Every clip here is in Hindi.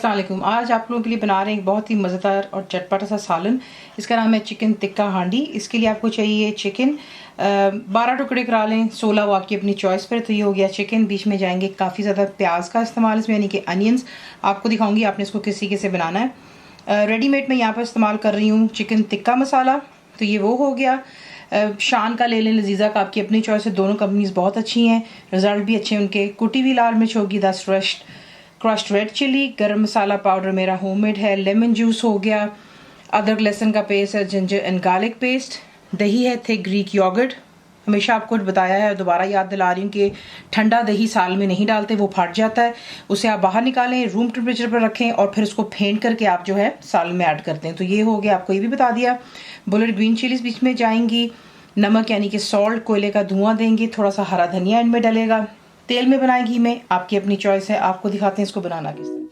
अस्सलाम वालेकुम। आज आप लोगों के लिए बना रहे हैं एक बहुत ही मज़ेदार और चटपटा सा सालन। इसका नाम है चिकन टिक्का हांडी। इसके लिए आपको चाहिए चिकन 12 टुकड़े करा लें, 16 वो आपकी अपनी चॉइस पर। तो ये हो गया चिकन। बीच में जाएंगे काफ़ी ज़्यादा प्याज का इस्तेमाल इसमें, यानी कि अनियंस। आपको दिखाऊंगी आपने इसको किस तरीके से बनाना है। रेडीमेड में यहाँ पर इस्तेमाल कर रही हूँ चिकन टिक्का मसाला। तो ये वो हो गया। शान का ले लें, लजीज़ा का, आपकी अपनी चॉइस है। दोनों कंपनीज बहुत अच्छी हैं, रिजल्ट भी अच्छे हैं उनके। कुटी हुई लाल मिर्च होगी 10 crushed red chilli. Garam masala powder मेरा होममेड है। लेमन जूस हो गया। अदरक लहसुन का पेस्ट है। Ginger and garlic paste. दही है थिक ग्रीक योगर्ट। हमेशा आपको बताया है, दोबारा याद दिला रही हूँ कि ठंडा दही साल में नहीं डालते, वो फट जाता है। उसे आप बाहर निकालें, रूम टेम्परेचर पर रखें और फिर उसको फेंट करके आप जो है साल में ऐड करते हैं। तो ये हो गया, आपको ये भी बता दिया। बुलेट ग्रीन चिलीज बीच में जाएंगी। नमक यानी कि सॉल्ट, कोयले का धुआं देंगे। थोड़ा सा हरा धनिया इनमें डलेगा। तेल में बनाएं, घी में, आपकी अपनी चॉइस है। आपको दिखाते हैं इसको बनाना किस तरह।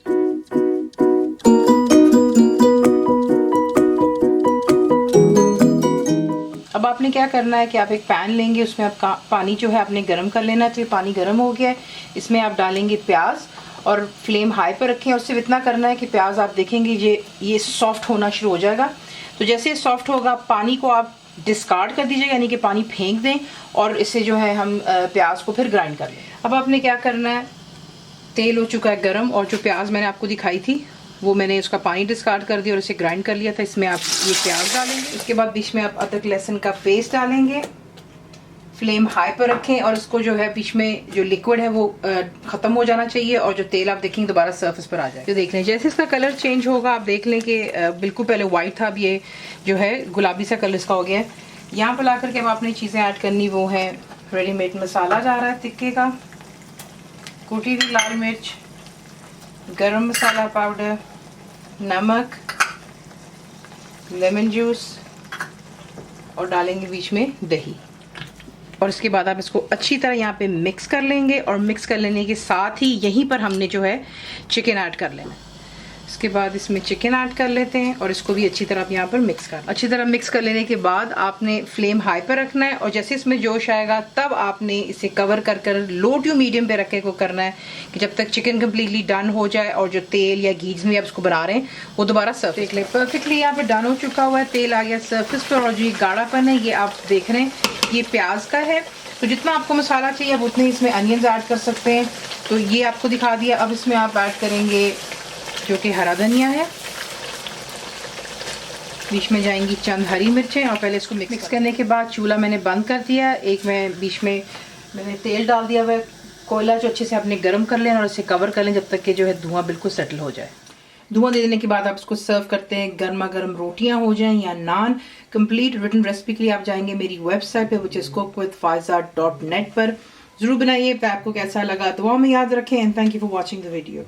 अब आपने क्या करना है कि आप एक पैन लेंगे, उसमें आप पानी जो है आपने गर्म कर लेना। तो ये पानी गर्म हो गया है, इसमें आप डालेंगे प्याज और फ्लेम हाई पर रखें। और सिर्फ इतना करना है कि प्याज आप देखेंगे ये सॉफ्ट होना शुरू हो जाएगा। तो जैसे ये सॉफ्ट होगा, पानी को आप डिस्कार्ड कर दीजिएगा, यानी कि पानी फेंक दें और इससे जो है हम प्याज को फिर ग्राइंड कर लें। अब आपने क्या करना है, तेल हो चुका है गरम और जो प्याज मैंने आपको दिखाई थी वो मैंने उसका पानी डिस्कार्ड कर दिया और इसे ग्राइंड कर लिया था। इसमें आप ये प्याज डालेंगे। उसके बाद बीच में आप अदरक लहसुन का पेस्ट डालेंगे। फ्लेम हाई पर रखें और इसको जो है बीच में जो लिक्विड है वो खत्म हो जाना चाहिए और जो तेल आप देखेंगे दोबारा सरफेस पर आ जाए। तो देख लें जैसे इसका कलर चेंज होगा, आप देख लें कि बिल्कुल पहले वाइट था, अब ये जो है गुलाबी सा कलर इसका हो गया है। यहाँ पर ला करके अब आपने चीज़ें ऐड करनी, वो है रेडीमेड मसाला जा रहा है टिक्के का, कुटी हुई लाल मिर्च, गरम मसाला पाउडर, नमक, लेमन जूस और डालेंगे बीच में दही। और इसके बाद आप इसको अच्छी तरह यहाँ पे मिक्स कर लेंगे और मिक्स कर लेने के साथ ही यहीं पर हमने जो है चिकन ऐड कर लेना है। इसके बाद इसमें चिकन ऐड कर लेते हैं और इसको भी अच्छी तरह आप यहाँ पर मिक्स कर, अच्छी तरह मिक्स कर लेने के बाद आपने फ्लेम हाई पर रखना है और जैसे इसमें जोश आएगा तब आपने इसे कवर कर लो टू मीडियम पे रखे को करना है कि जब तक चिकन कम्प्लीटली डन हो जाए और जो तेल या घी में आप इसको बना रहे हैं वो दोबारा सर्फ देख लें। परफेक्टली यहाँ पे डन हो चुका हुआ है, तेल आ गया सर्फेस पर और जो ये गाढ़ापन है ये आप देख रहे हैं ये प्याज का है। तो जितना आपको मसाला चाहिए आप उतने इसमें अनियंस ऐड कर सकते हैं। तो ये आपको दिखा दिया। अब इसमें आप ऐड करेंगे जो कि हरा धनिया है, बीच में जाएंगी चंद हरी मिर्चें और पहले इसको मिक्स करने के बाद चूल्हा मैंने बंद कर दिया। एक में बीच में मैंने तेल डाल दिया हुआ है, कोयला जो अच्छे से आपने गर्म कर लेना और इसे कवर कर लें जब तक कि जो है धुआं बिल्कुल सेटल हो जाए। धुआं दे देने के बाद आप इसको सर्व करते हैं, गर्मा गर्म रोटियां हो जाएं या नान। कंप्लीट रिटन रेसिपी के लिए आप जाएंगे मेरी वेबसाइट पे which is cookwithfaiza.net पर। जरूर बनाइए। आपको कैसा लगा दुआ में याद रखें and thank you for watching the video.